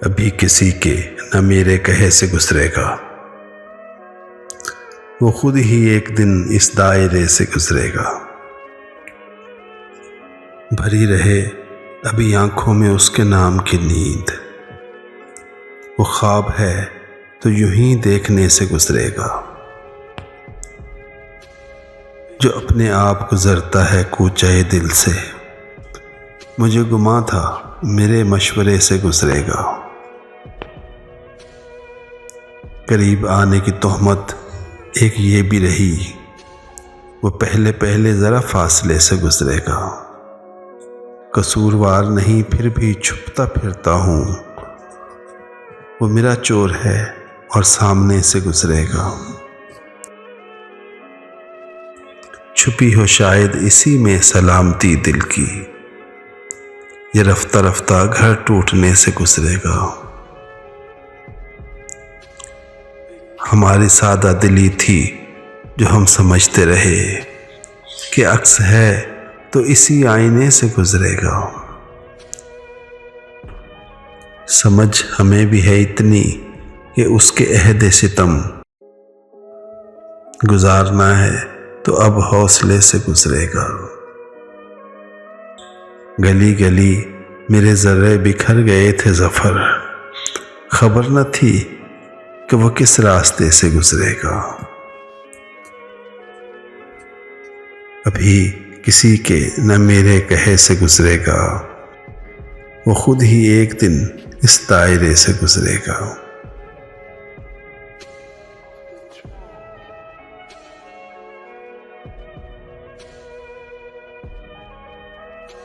अभी किसी के न मेरे कहे से गुजरेगा। वो खुद ही एक दिन इस दायरे से गुजरेगा। भरी रहे अभी आंखों में उसके नाम की नींद। वो ख्वाब है तो यूं ही देखने से गुजरेगा। जो अपने आप गुजरता है कूचे दिल से, मुझे गुमा था मेरे मशवरे से गुजरेगा। करीब आने की तोहमत एक ये भी रही, वो पहले पहले ज़रा फासले से गुजरेगा। कसूरवार नहीं फिर भी छुपता फिरता हूँ, वो मेरा चोर है और सामने से गुजरेगा। छुपी हो शायद इसी में सलामती दिल की, ये रफ्ता रफ्ता घर टूटने से गुजरेगा। हमारी सादा दिली थी जो हम समझते रहे कि अक्स है तो इसी आईने से गुजरेगा। समझ हमें भी है इतनी कि उसके अहद सितम गुजारना है तो अब हौसले से गुजरेगा। गली गली मेरे ज़र्रे बिखर गए थे ज़फ़र, खबर न थी कि वो किस रास्ते से गुजरेगा। अभी किसी के न मेरे कहे से गुजरेगा, वो खुद ही एक दिन इस दायरे से गुजरेगा।